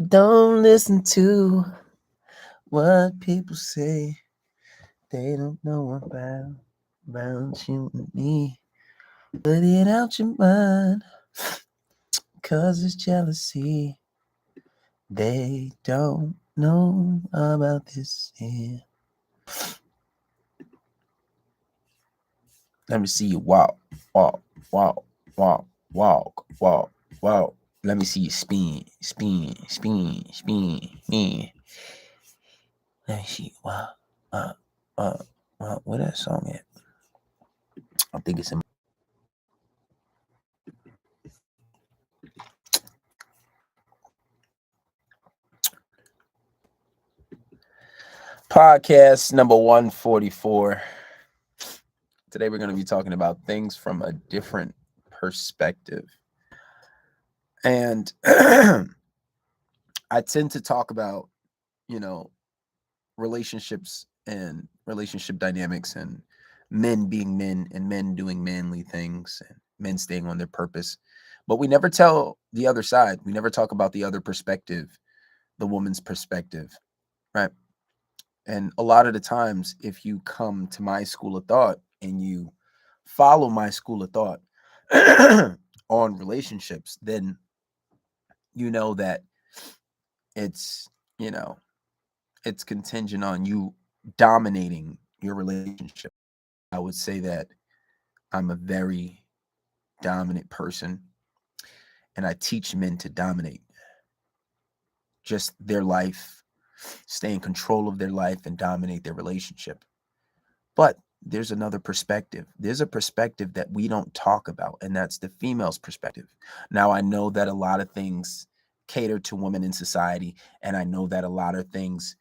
Don't listen to what people say. They don't know about you and me. Put it out your mind, 'cause it's jealousy. They don't know about this here. Let me see you walk, walk, walk, walk, walk, walk, walk. Let me see you spin, spin, spin, spin, spin. Let me see you walk, where that song at? I think it's in podcast number 144. Today we're going to be talking about things from a different perspective. And I tend to talk about, relationships and relationship dynamics and men being men and men doing manly things and men staying on their purpose. But we never tell the other side. We never talk about the other perspective, the woman's perspective, right? And a lot of the times, if you come to my school of thought and you follow my school of thought on relationships, then you know that it's contingent on you dominating your relationship. I would say that I'm a very dominant person, and I teach men to dominate just their life, stay in control of their life, and dominate their relationship. But there's another perspective. There's a perspective that we don't talk about, and that's the female's perspective. Now, I know that a lot of things cater to women in society, and I know that a lot of things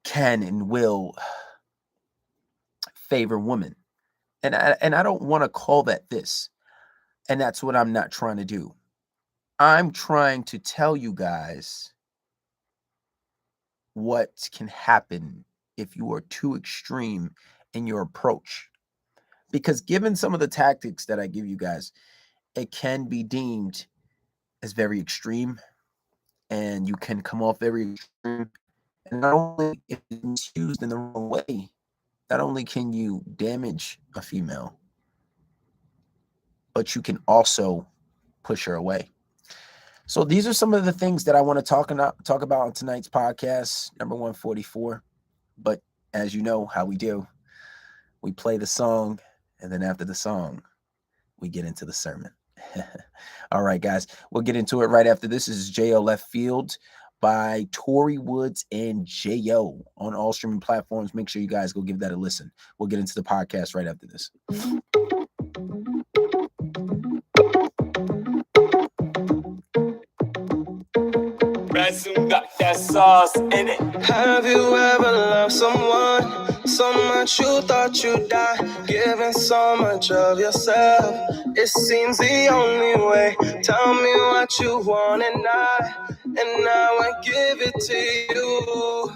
can and will favor women. And I don't want to call that this. And that's what I'm not trying to do. I'm trying to tell you guys what can happen if you are too extreme in your approach. Because given some of the tactics that I give you guys, it can be deemed as very extreme, and you can come off very extreme. And not only if it's used in the wrong way, not only can you damage a female, but you can also push her away. So these are some of the things that I want to talk about on tonight's podcast, number 144. But as you know how we do, we play the song, and then after the song, we get into the sermon. All right, guys, we'll get into it right after this. This is J.O. Left Field by Tory Woods and J.O. on all streaming platforms. Make sure you guys go give that a listen. We'll get into the podcast right after this. Got that sauce in it. Have you ever loved someone so much you thought you'd die, giving so much of yourself? It seems the only way. Tell me what you want and I will give it to you.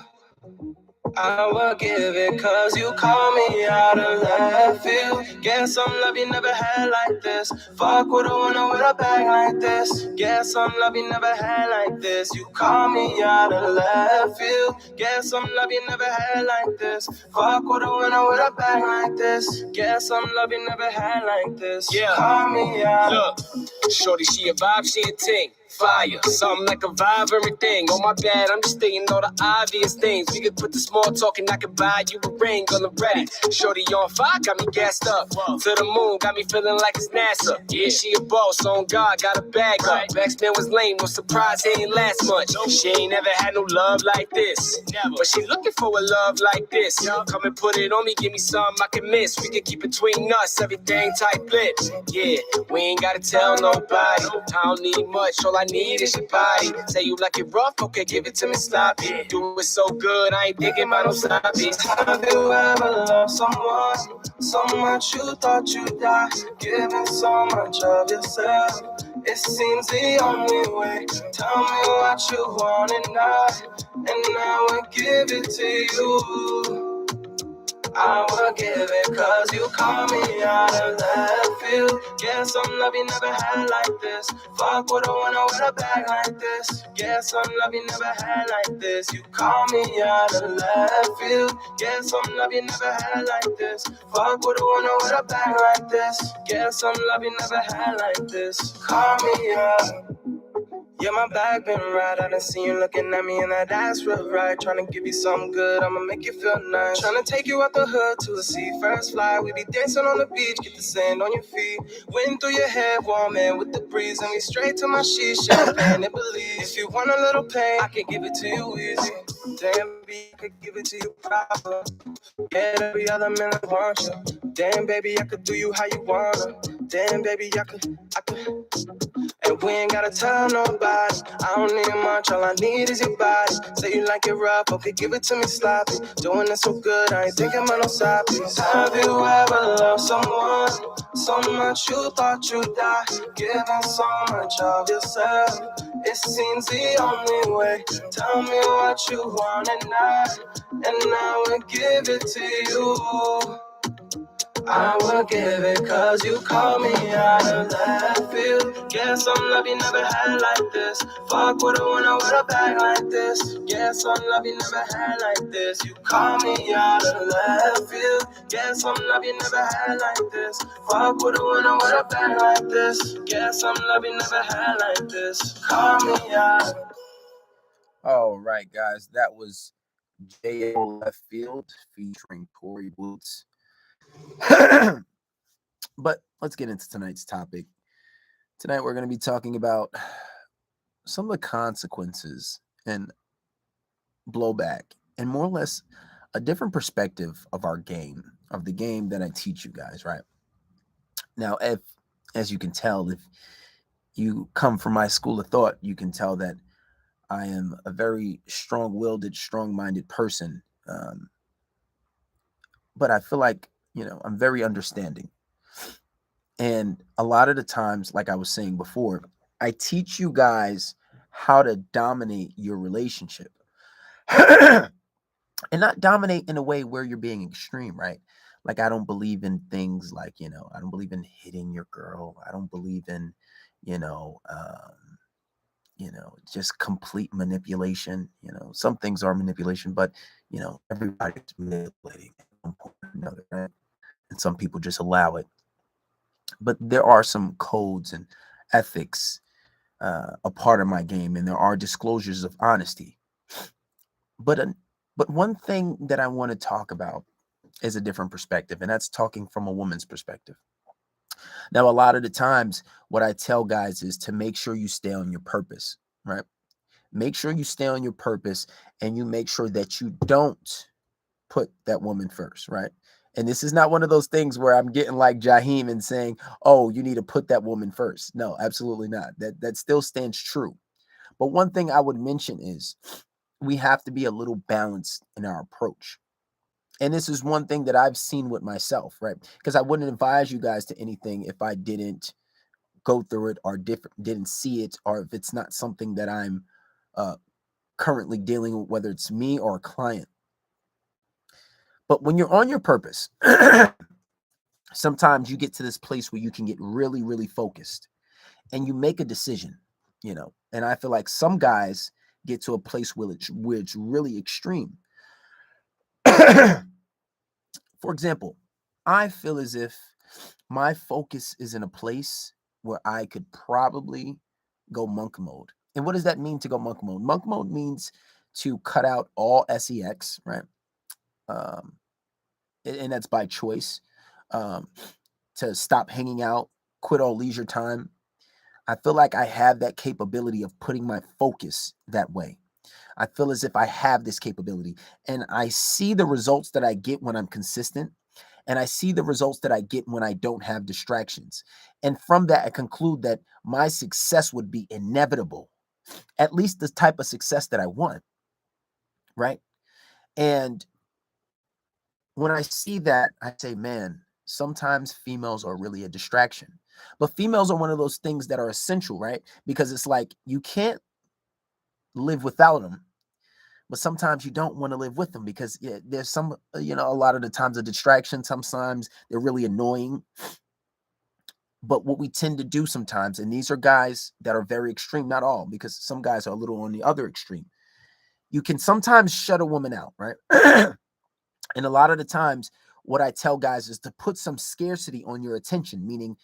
I will give it 'cause you call me out of left field. Guess some love you never had like this. Fuck with a winner with a bag like this. Guess some love you never had like this. You call me out of left field. Guess some love you never had like this. Fuck with a winner with a bag like this. Guess some love you never had like this. Yeah, call me out. Look, shorty, she a vibe, she a ting. Fire, something like a vibe, everything. Oh my bad, I'm just thinking all the obvious things. We could put the small talk and I could buy you a ring on the ready. Shorty on fire, got me gassed up. To the moon, got me feeling like it's NASA. Yeah, she a boss, on God, got a bag up. X-Men was lame, no surprise, he ain't last much. She ain't never had no love like this. But she looking for a love like this. Come and put it on me, give me something I can miss. We can keep between us, everything tight lips. Yeah, we ain't gotta tell nobody. I don't need much, all I need is your body. Say you like it rough, okay, give it to me sloppy. Do it so good, I ain't thinking about no sloppy. Have you ever loved someone so much you thought you'd die, giving so much of yourself? It seems the only way. Tell me what you want and I will give it to you. I will give it cause you call me out of left field. Yeah, some love you never had like this. Fuck with a winner with a bag like this. Yeah, some love you never had like this. You call me out of left field. Yeah, some love you never had like this. Fuck with a winner with a bag like this. Yeah, some love you never had like this. Call me out. Yeah, my back been right. I done seen you looking at me and that ass real right. Tryna give you something good, I'ma make you feel nice. Tryna take you out the hood to a sea first fly. We be dancing on the beach, get the sand on your feet. Wind through your hair, warm in with the breeze. And we straight to my sheets, champagne and believe. If you want a little pain, I can give it to you easy. Damn, baby, I could give it to you proper. Yeah, every other man I want you. Damn, baby, I could do you how you wanna. Damn, baby, I could. And we ain't gotta tell nobody. I don't need much, all I need is your body. Say you like it rough, okay, give it to me sloppy. Doing it so good, I ain't thinking about no side piece. Have you ever loved someone so much you thought you'd die? Giving so much of yourself, it seems the only way. Tell me what you want and I will give it to you. I will give it cause you call me out of left field. Yeah, some love you never had like this. Fuck with a winner with a bag like this. Yeah, some love you never had like this. You call me out of left field. Yeah, some love you never had like this. Fuck with a winner with a bag like this. Yeah, some love you never had like this. Call me out. All right, guys, that was J.O. Left Field featuring Tory Boots. But let's get into tonight's topic. Tonight, we're going to be talking about some of the consequences and blowback, and more or less a different perspective of our game, of the game that I teach you guys, right? Now, as you can tell, if you come from my school of thought, you can tell that I am a very strong-willed, strong-minded person. But I feel like, I'm very understanding. And a lot of the times, like I was saying before, I teach you guys how to dominate your relationship. And not dominate in a way where you're being extreme, right? Like, I don't believe in things like, I don't believe in hitting your girl. I don't believe in, you know, um, just complete manipulation. Some things are manipulation, but everybody's manipulating at one point or another, right? And some people just allow it. But there are some codes and ethics a part of my game, and there are disclosures of honesty. But one thing that I want to talk about is a different perspective, and that's talking from a woman's perspective. Now, a lot of the times, what I tell guys is to make sure you stay on your purpose, right? Make sure you stay on your purpose, and you make sure that you don't put that woman first, right? And this is not one of those things where I'm getting like Jaheim and saying, "Oh, you need to put that woman first." No, absolutely not. That still stands true. But one thing I would mention is we have to be a little balanced in our approach. And this is one thing that I've seen with myself, right? Because I wouldn't advise you guys to anything if I didn't go through it or didn't see it, or if it's not something that I'm uh, currently dealing with, whether it's me or a client. But when you're on your purpose, sometimes you get to this place where you can get really, really focused and you make a decision, and I feel like some guys get to a place where it's really extreme. For example, I feel as if my focus is in a place where I could probably go monk mode. And what does that mean to go monk mode? Monk mode means to cut out all sex, right? Um, and that's by choice. Um, to stop hanging out, quit all leisure time. I feel like I have that capability of putting my focus that way. I feel as if I have this capability, and I see the results that I get when I'm consistent, and I see the results that I get when I don't have distractions. And from that, I conclude that my success would be inevitable, at least the type of success that I want, right? And when I see that, I say, man, sometimes females are really a distraction. But females are one of those things that are essential, right? Because it's like you can't live without them, but sometimes you don't want to live with them because there's some, a lot of the times a distraction. Sometimes they're really annoying. But what we tend to do sometimes, and these are guys that are very extreme, not all, because some guys are a little on the other extreme. You can sometimes shut a woman out, right? And a lot of the times, what I tell guys is to put some scarcity on your attention, meaning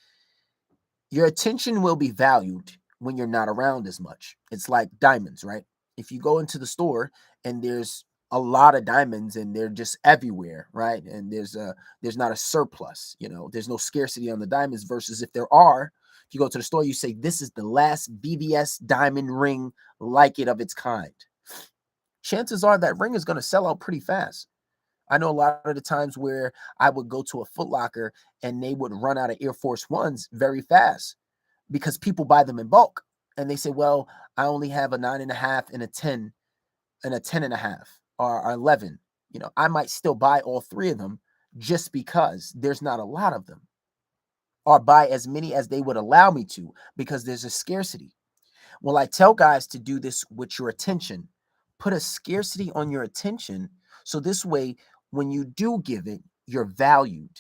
your attention will be valued when you're not around as much. It's like diamonds, right? If you go into the store and there's a lot of diamonds and they're just everywhere, right? And there's not a surplus, there's no scarcity on the diamonds versus if there are, if you go to the store, you say, this is the last BBS diamond ring like it of its kind. Chances are that ring is going to sell out pretty fast. I know a lot of the times where I would go to a Foot Locker and they would run out of Air Force Ones very fast because people buy them in bulk. And they say, well, I only have a 9.5 and a 10 and a 10.5 or 11. I might still buy all three of them just because there's not a lot of them, or buy as many as they would allow me to because there's a scarcity. Well, I tell guys to do this with your attention. Put a scarcity on your attention. So this way, when you do give it, you're valued.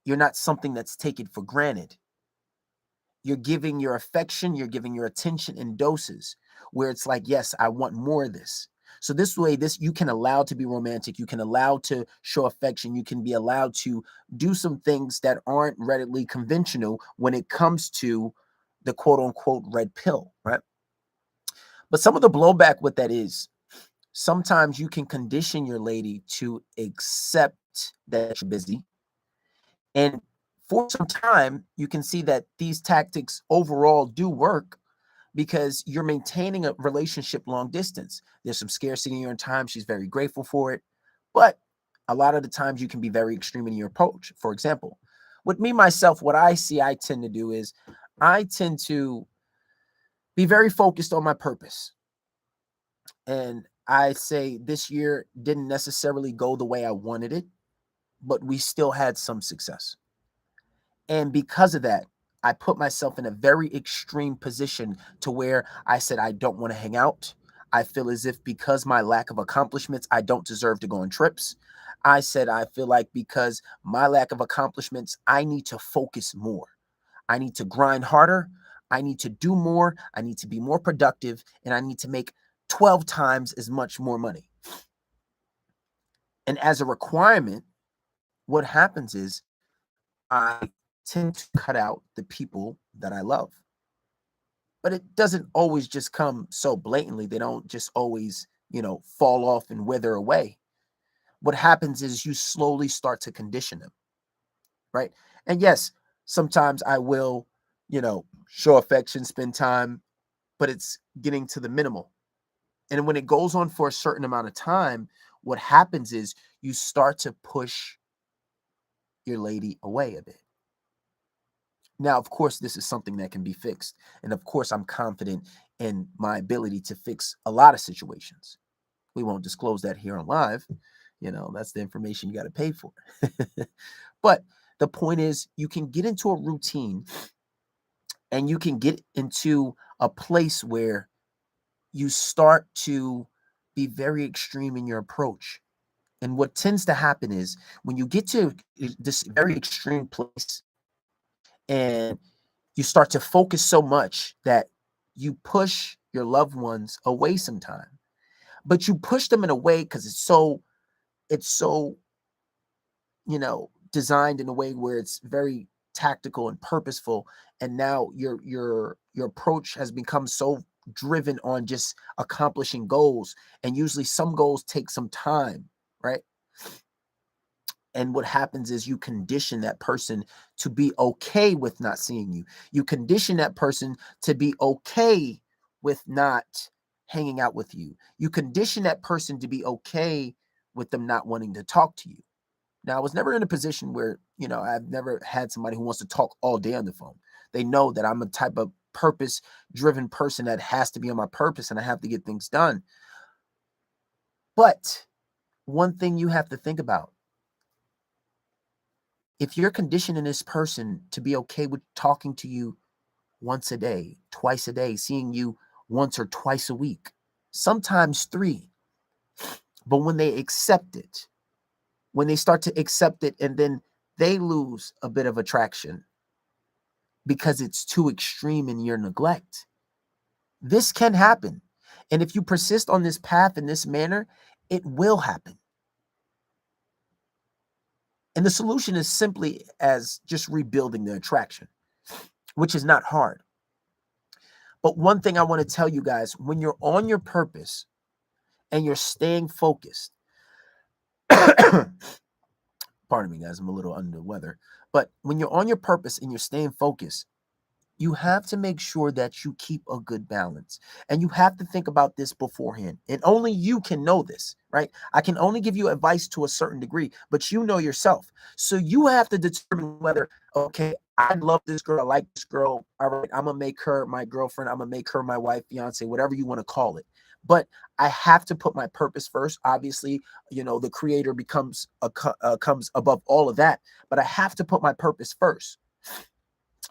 You're not something that's taken for granted. You're giving your affection, you're giving your attention in doses where it's like, yes, I want more of this. So this way, you can allow to be romantic. You can allow to show affection. You can be allowed to do some things that aren't readily conventional when it comes to the quote unquote red pill, right? But some of the blowback with that is sometimes you can condition your lady to accept that you're busy. And for some time, you can see that these tactics overall do work because you're maintaining a relationship long distance. There's some scarcity in your time. She's very grateful for it. But a lot of the times you can be very extreme in your approach. For example, with me, myself, what I see I tend to do is I tend to be very focused on my purpose. And I say this year didn't necessarily go the way I wanted it, but we still had some success. And because of that, I put myself in a very extreme position to where I said, I don't want to hang out. I feel as if because my lack of accomplishments, I don't deserve to go on trips. I said, I feel like because my lack of accomplishments, I need to focus more. I need to grind harder. I need to do more. I need to be more productive. And I need to make 12 times as much more money. And as a requirement, what happens is I tend to cut out the people that I love. But it doesn't always just come so blatantly. They don't just always, fall off and wither away. What happens is you slowly start to condition them, right? And yes, sometimes I will, show affection, spend time, but it's getting to the minimal. And when it goes on for a certain amount of time, what happens is you start to push your lady away a bit. Now, of course, this is something that can be fixed. And of course, I'm confident in my ability to fix a lot of situations. We won't disclose that here on live. That's the information you got to pay for. But the point is, you can get into a routine and you can get into a place where you start to be very extreme in your approach. And what tends to happen is when you get to this very extreme place and you start to focus so much that you push your loved ones away sometime, but you push them in a way because it's so designed in a way where it's very tactical and purposeful. And now your approach has become so driven on just accomplishing goals, and usually some goals take some time, right? And what happens is you condition that person to be okay with not seeing you. You condition that person to be okay with not hanging out with you. You condition that person to be okay with them not wanting to talk to you. Now, I was never in a position where, I've never had somebody who wants to talk all day on the phone. They know that I'm a type of purpose driven person that has to be on my purpose and I have to get things done. But one thing you have to think about, if you're conditioning this person to be okay with talking to you once a day, twice a day, seeing you once or twice a week, sometimes three, But when they accept it, when they start to accept it, and then they lose a bit of attraction because it's too extreme in your neglect, this can happen. And if you persist on this path in this manner, it will happen. And the solution is simply as just rebuilding the attraction, which is not hard. But one thing I want to tell you guys, when you're on your purpose and you're staying focused, pardon me, guys, I'm a little under the weather. But when you're on your purpose and you're staying focused, you have to make sure that you keep a good balance. And you have to think about this beforehand. And only you can know this, right? I can only give you advice to a certain degree, but you know yourself. So you have to determine whether, okay, I love this girl, I like this girl. All right, I'm going to make her my girlfriend. I'm going to make her my wife, fiance, whatever you want to call it. But I have to put my purpose first. Obviously, the creator comes above all of that. But I have to put my purpose first.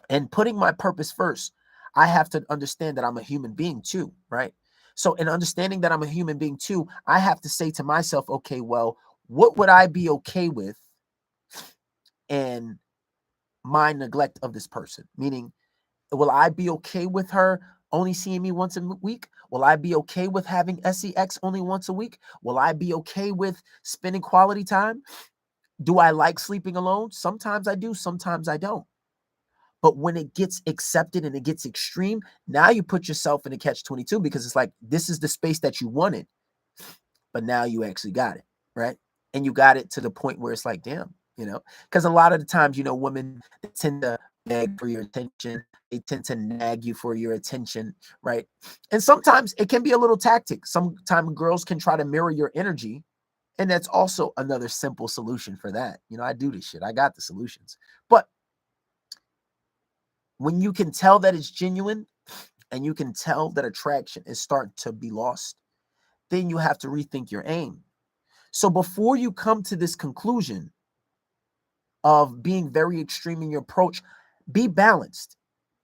And putting my purpose first, I have to understand that I'm a human being too, right? So in understanding that I'm a human being too, I have to say to myself, okay, well, what would I be okay with in my neglect of this person? Meaning, will I be okay with her only seeing me once a week? Will I be okay with having sex only once a week? Will I be okay with spending quality time? Do I like sleeping alone? Sometimes I do, sometimes I don't. But when it gets accepted and it gets extreme, now you put yourself in a catch-22 because it's like, this is the space that you wanted, but now you actually got it, right? And you got it to the point where it's like, damn, because a lot of the times, women, they tend to beg for your attention. They tend to nag you for your attention, right? And sometimes it can be a little tactic. Sometimes girls can try to mirror your energy. And that's also another simple solution for that. I do this shit. I got the solutions. But when you can tell that it's genuine and you can tell that attraction is starting to be lost, then you have to rethink your aim. So before you come to this conclusion of being very extreme in your approach, be balanced.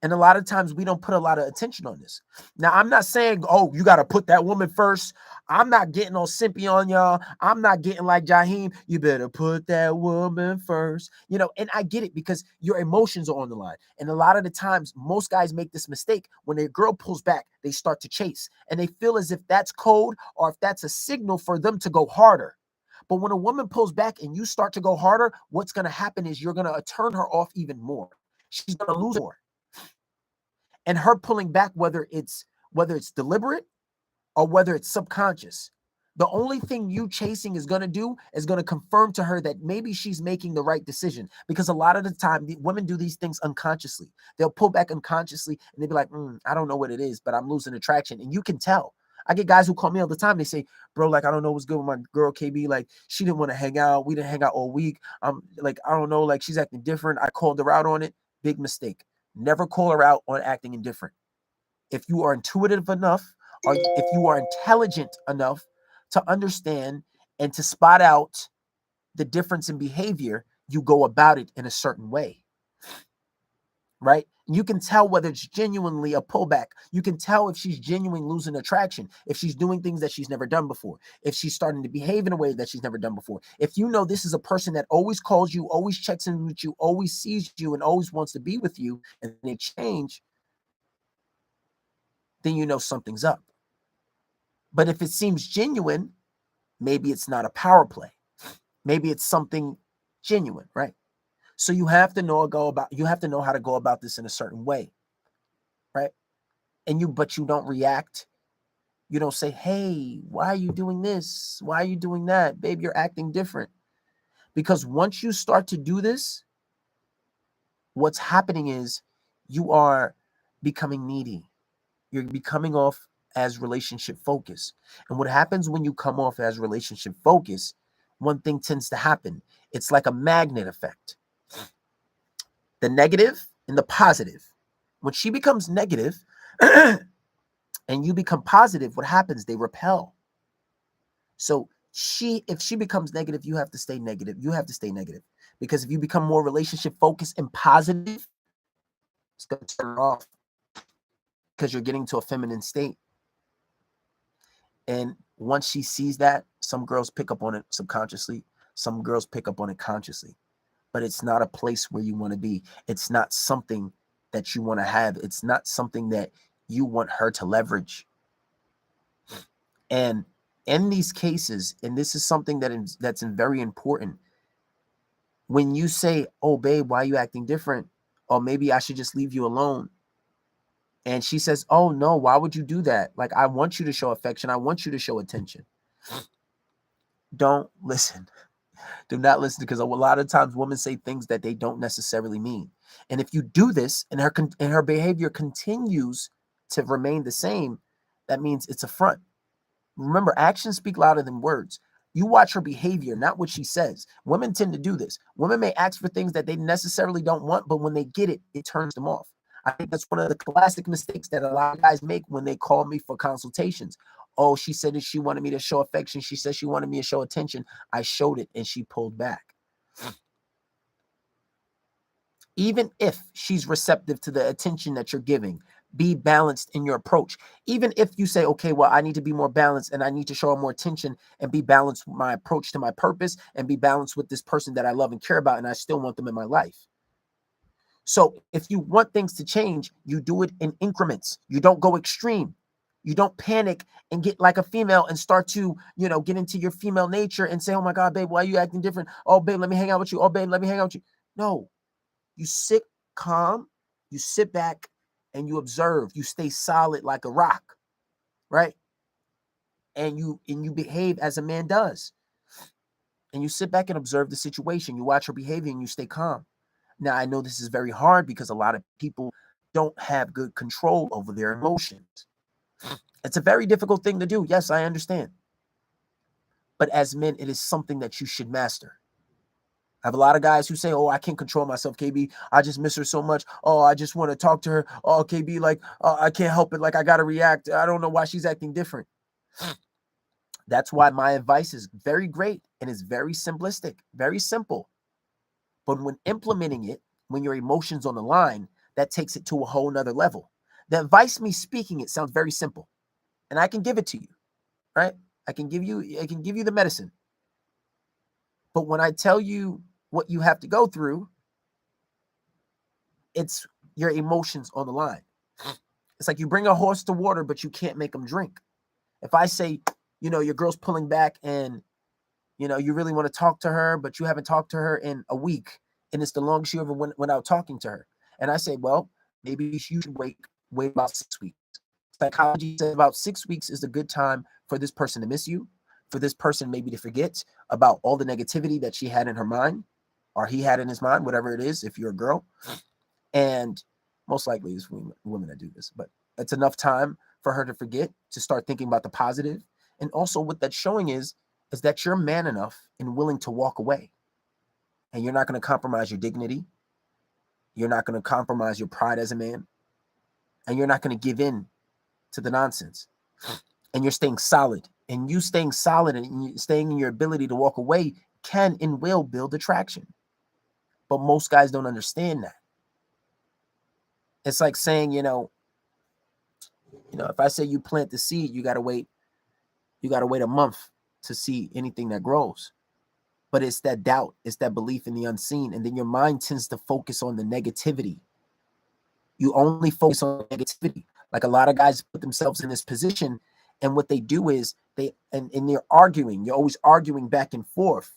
And a lot of times we don't put a lot of attention on this. Now, I'm not saying, oh, you got to put that woman first. I'm not getting all simpy on y'all. I'm not getting like Jaheim. You better put that woman first. And I get it because your emotions are on the line. And a lot of the times, most guys make this mistake. When a girl pulls back, they start to chase. And they feel as if that's code or if that's a signal for them to go harder. But when a woman pulls back and you start to go harder, what's going to happen is you're going to turn her off even more. She's going to lose more. And her pulling back, whether it's deliberate or whether it's subconscious, the only thing you chasing is going to do is going to confirm to her that maybe she's making the right decision. Because a lot of the time, women do these things unconsciously. They'll pull back unconsciously and they'll be like, I don't know what it is, but I'm losing attraction. And you can tell. I get guys who call me all the time. They say, bro, like, I don't know what's good with my girl KB. Like, she didn't want to hang out. We didn't hang out all week. Like, I don't know. Like, she's acting different. I called her out on it. Big mistake. Never call her out on acting indifferent. If you are intuitive enough or if you are intelligent enough to understand and to spot out the difference in behavior, you go about it in a certain way, right? You can tell whether it's genuinely a pullback. You can tell if she's genuinely losing attraction, if she's doing things that she's never done before, if she's starting to behave in a way that she's never done before. If you know this is a person that always calls you, always checks in with you, always sees you, and always wants to be with you, and they change, then you know something's up. But if it seems genuine, maybe it's not a power play. Maybe it's something genuine, right? So you have to know how to go about this in a certain way, right? But you don't react. You don't say, hey, why are you doing this? Why are you doing that? Babe, you're acting different. Because once you start to do this, what's happening is you are becoming needy. You're becoming off as relationship focused. And what happens when you come off as relationship focused, one thing tends to happen. It's like a magnet effect. The negative and the positive. When she becomes negative and you become positive, what happens? They repel. So if she becomes negative, you have to stay negative. You have to stay negative. Because if you become more relationship focused and positive, it's going to turn her off because you're getting to a feminine state. And once she sees that, some girls pick up on it subconsciously, some girls pick up on it consciously. But it's not a place where you want to be. It's not something that you want to have. It's not something that you want her to leverage. And in these cases, and this is something that's very important, when you say, "Oh, babe, why are you acting different?" Or maybe I should just leave you alone. And she says, "Oh, no, why would you do that? Like, I want you to show affection. I want you to show attention." Don't listen. Do not listen, because a lot of times women say things that they don't necessarily mean. And if you do this and her behavior continues to remain the same, that means it's a front. Remember, actions speak louder than words. You watch her behavior, not what she says. Women tend to do this. Women may ask for things that they necessarily don't want, but when they get it, it turns them off. I think that's one of the classic mistakes that a lot of guys make when they call me for consultations. Oh, she said that she wanted me to show affection. She said she wanted me to show attention. I showed it and she pulled back. Even if she's receptive to the attention that you're giving, be balanced in your approach. Even if you say, okay, well, I need to be more balanced and I need to show her more attention and be balanced with my approach to my purpose and be balanced with this person that I love and care about, and I still want them in my life. So if you want things to change, you do it in increments. You don't go extreme. You don't panic and get like a female and start to, get into your female nature and say, oh my God, babe, why are you acting different? Oh, babe, let me hang out with you. Oh, babe, let me hang out with you. No, you sit calm, you sit back and you observe. You stay solid like a rock, right? And you behave as a man does. And you sit back and observe the situation. You watch her behavior and you stay calm. Now, I know this is very hard because a lot of people don't have good control over their emotions. It's a very difficult thing to do. Yes, I understand. But as men, it is something that you should master. I have a lot of guys who say, oh, I can't control myself, KB. I just miss her so much. Oh, I just want to talk to her. Oh, KB, like, I can't help it. Like, I got to react. I don't know why she's acting different. That's why my advice is very great and is very simplistic, very simple. But when implementing it, when your emotions on the line, that takes it to a whole nother level. The advice me speaking, it sounds very simple. And I can give it to you, right? I can give you the medicine. But when I tell you what you have to go through, it's your emotions on the line. It's like you bring a horse to water, but you can't make him drink. If I say, your girl's pulling back and, you really want to talk to her, but you haven't talked to her in a week, and it's the longest you ever went out talking to her. And I say, well, maybe you should wait about 6 weeks. Psychology says about 6 weeks is a good time for this person to miss you, for this person maybe to forget about all the negativity that she had in her mind or he had in his mind, whatever it is, if you're a girl. And most likely it's women that do this, but it's enough time for her to forget, to start thinking about the positive. And also what that's showing is that you're man enough and willing to walk away. And you're not going to compromise your dignity. You're not going to compromise your pride as a man. And you're not going to give in to the nonsense. And you're staying solid. And you staying solid and staying in your ability to walk away can and will build attraction. But most guys don't understand that. It's like saying, if I say you plant the seed, you got to wait a month to see anything that grows. But it's that doubt, it's that belief in the unseen. And then your mind tends to focus on the negativity. You only focus on negativity. Like a lot of guys put themselves in this position, and what they do is and they're arguing. You're always arguing back and forth.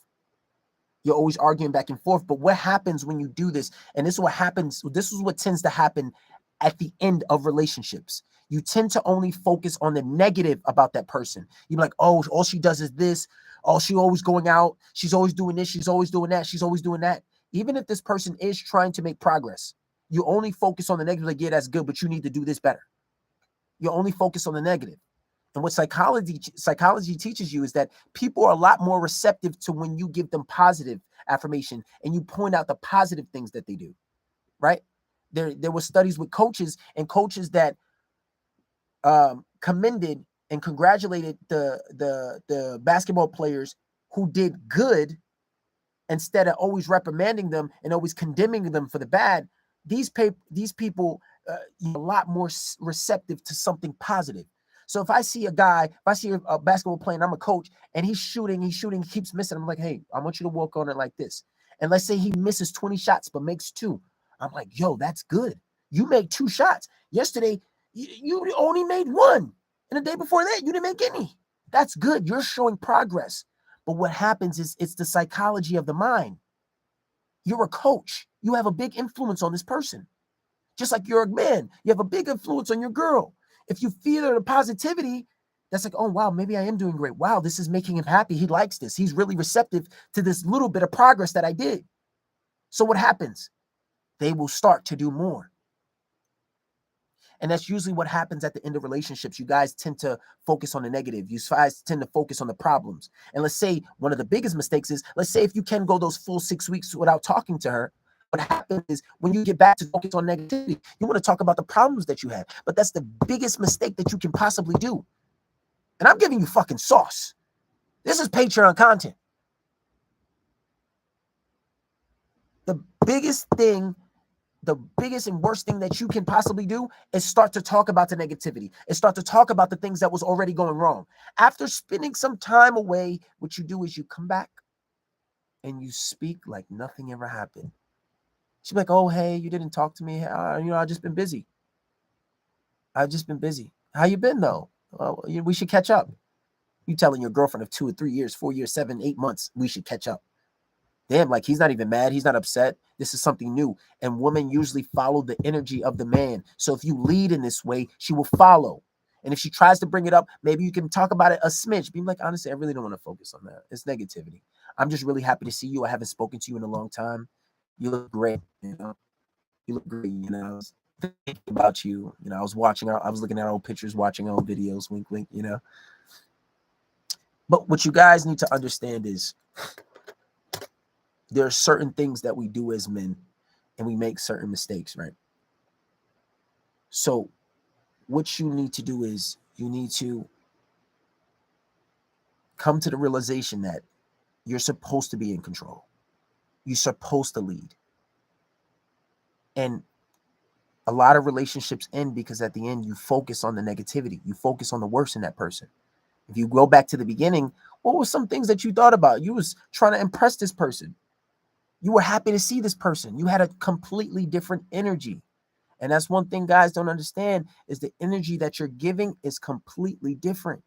You're always arguing back and forth. But what happens when you do this? And this is what happens. This is what tends to happen at the end of relationships. You tend to only focus on the negative about that person. You're like, oh, all she does is this. Oh, she's always going out. She's always doing this. She's always doing that. She's always doing that. Even if this person is trying to make progress, you only focus on the negative. Like, yeah, that's good, but you need to do this better. You only focus on the negative. And what psychology teaches you is that people are a lot more receptive to when you give them positive affirmation and you point out the positive things that they do, right? There were studies with coaches that commended and congratulated the basketball players who did good instead of always reprimanding them and always condemning them for the bad. These people a lot more receptive to something positive. So if I see a guy, if I see a basketball player and I'm a coach and he's shooting, he keeps missing, I'm like, hey, I want you to walk on it like this. And let's say he misses 20 shots but makes 2. I'm like, yo, that's good. You made 2 shots. Yesterday, you only made 1. And the day before that, you didn't make any. That's good. You're showing progress. But what happens is it's the psychology of the mind. You're a coach. You have a big influence on this person. Just like you're a man, you have a big influence on your girl. If you feel the positivity, that's like, oh, wow, maybe I am doing great. Wow, this is making him happy. He likes this. He's really receptive to this little bit of progress that I did. So what happens? They will start to do more. And that's usually what happens at the end of relationships. You guys tend to focus on the negative. You guys tend to focus on the problems. And let's say one of the biggest mistakes is, let's say if you can go those full 6 weeks without talking to her, what happens is when you get back to focus on negativity, you want to talk about the problems that you had. But that's the biggest mistake that you can possibly do. And I'm giving you fucking sauce. This is Patreon content. The biggest thing, the biggest and worst thing that you can possibly do is start to talk about the negativity and start to talk about the things that was already going wrong. After spending some time away, what you do is you come back and you speak like nothing ever happened. She'll be like, oh, hey, you didn't talk to me. I've just been busy. I've just been busy. How you been, though? We should catch up. You telling your girlfriend of 2 or 3 years, 4 years, 7, 8 months, we should catch up. Damn, like he's not even mad. He's not upset. This is something new. And women usually follow the energy of the man. So if you lead in this way, she will follow. And if she tries to bring it up, maybe you can talk about it a smidge. Be like, honestly, I really don't want to focus on that. It's negativity. I'm just really happy to see you. I haven't spoken to you in a long time. You look great. You look great. I was thinking about you. I was looking at old pictures, watching old videos, wink, wink, But what you guys need to understand is there are certain things that we do as men and we make certain mistakes, right? So what you need to do is you need to come to the realization that you're supposed to be in control. You're supposed to lead. And a lot of relationships end because at the end you focus on the negativity. You focus on the worst in that person. If you go back to the beginning, what were some things that you thought about? You was trying to impress this person. You were happy to see this person. You had a completely different energy. And that's one thing guys don't understand is the energy that you're giving is completely different.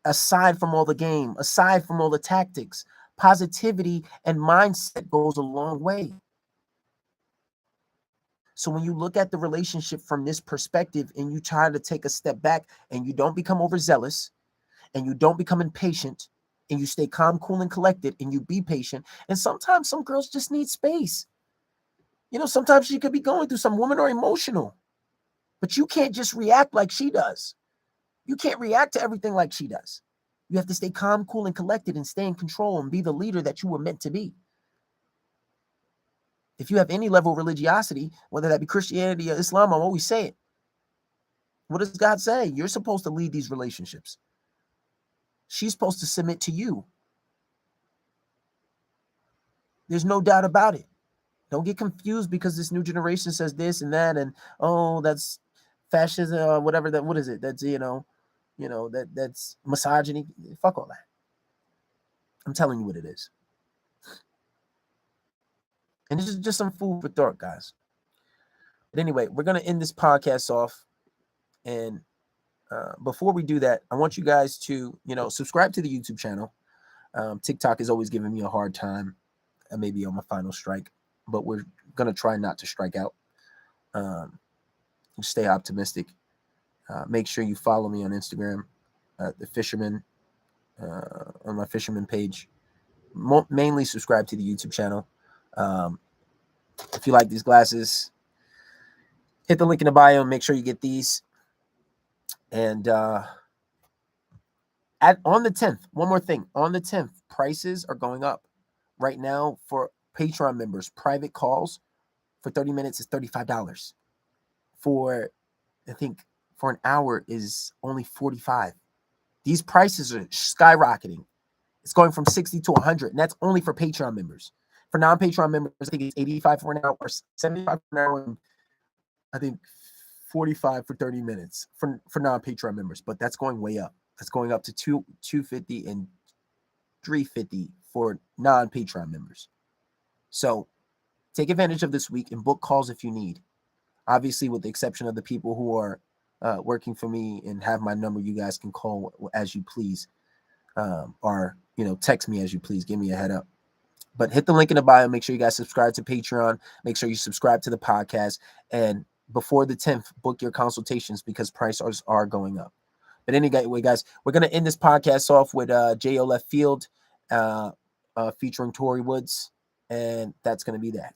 Aside from all the game, aside from all the tactics, positivity and mindset goes a long way. So when you look at the relationship from this perspective and you try to take a step back and you don't become overzealous and you don't become impatient and you stay calm, cool, and collected and you be patient. And sometimes some girls just need space. Sometimes she could be going through some women are emotional, but you can't just react like she does. You can't react to everything like she does. You have to stay calm, cool, and collected and stay in control and be the leader that you were meant to be. If you have any level of religiosity, whether that be Christianity or Islam, I always say it. What does God say? You're supposed to lead these relationships. She's supposed to submit to you. There's no doubt about it. Don't get confused because this new generation says this and that, and that's fascism or whatever. What is it? That's that's misogyny. Fuck all that. I'm telling you what it is. And this is just some food for thought, guys. But anyway, we're gonna end this podcast off, and before we do that, I want you guys to subscribe to the YouTube channel. TikTok is always giving me a hard time. I may be on my final strike, but we're gonna try not to strike out. Stay optimistic. Make sure you follow me on Instagram, the Fisherman, on my Fisherman page. Mainly subscribe to the YouTube channel. If you like these glasses, hit the link in the bio and make sure you get these. And on the 10th, one more thing. On the 10th, prices are going up. Right now, for Patreon members, private calls for 30 minutes is $35. For an hour is only $45. These prices are skyrocketing. It's going from 60 to 100, and that's only for Patreon members. For non-Patreon members, I think it's 85 for an hour or 75 for an hour, and I think $45 for 30 minutes for non-Patreon members, but that's going way up. That's going up to $250 and $350 for non-Patreon members. So take advantage of this week and book calls if you need. Obviously, with the exception of the people who are working for me and have my number, you guys can call as you please, or text me as you please. Give me a head up. But hit the link in the bio. Make sure you guys subscribe to Patreon. Make sure you subscribe to the podcast. And before the 10th, book your consultations because prices are going up. But anyway, guys, we're going to end this podcast off with J.O. Left Field featuring Tory Woods. And that's going to be that.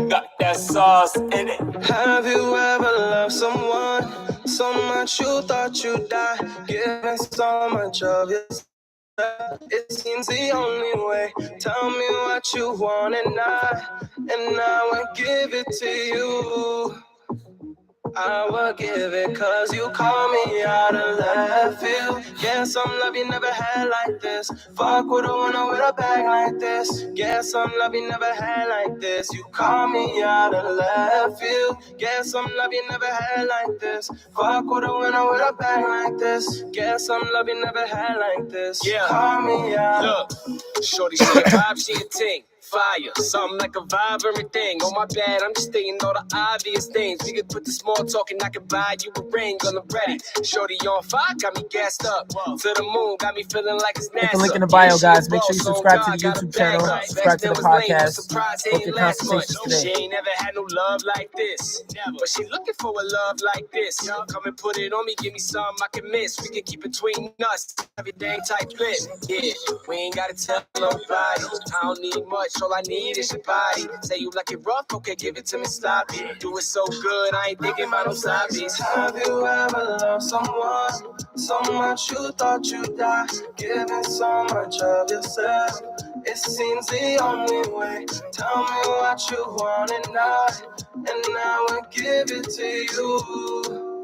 Got that sauce in it. Have you ever loved someone so much you thought you'd die, giving so much of yourself? It seems the only way. Tell me what you want and I will give it to you. I will give it cause you call me out of left field. Yeah, some love you never had like this. Fuck with a winner with a bag like this. Yeah, some love you never had like this. You call me out of left field. Yeah, some love you never had like this. Fuck with a winner with a bag like this. Yeah, some love you never had like this. Yeah, call me out. Look, shorty, she a vibe, she a ting. Fire, something like a vibe, everything. Oh my bad, I'm just stating all the obvious things. We could put the small talk and I could buy you a ring when I'm ready. Shorty on fire, got me gassed up to the moon, got me feeling like it's NASA. Hit the link in the bio, guys. Make sure you subscribe to the YouTube channel, subscribe to the podcast, book your consultations today. She ain't never had no love like this, but she looking for a love like this. Come and put it on me, give me something I can miss. We can keep between us, everything tight fit. Yeah, we ain't gotta tell nobody. I don't need much. All I need is your body. Say you like it rough, okay, give it to me sloppy. Do it so good, I ain't thinking about no sloppies. Have you ever loved someone so much you thought you'd die, giving so much of yourself? It seems the only way. Tell me what you want and I will give it to you.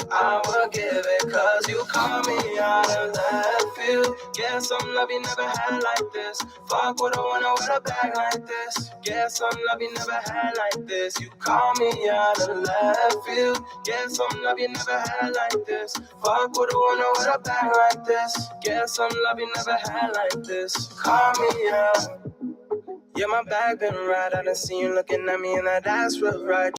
I will give it cause you call me out of left field. Yeah, some love you never had like this. Fuck with a winner with a bag like this. Yeah, some love you never had like this. You call me out of left field. Yeah, some love you never had like this. Fuck with a winner with a bag like this. Yeah, some love you never had like this. Call me out. Yeah, my bag been right. I done seen you looking at me and that's real right.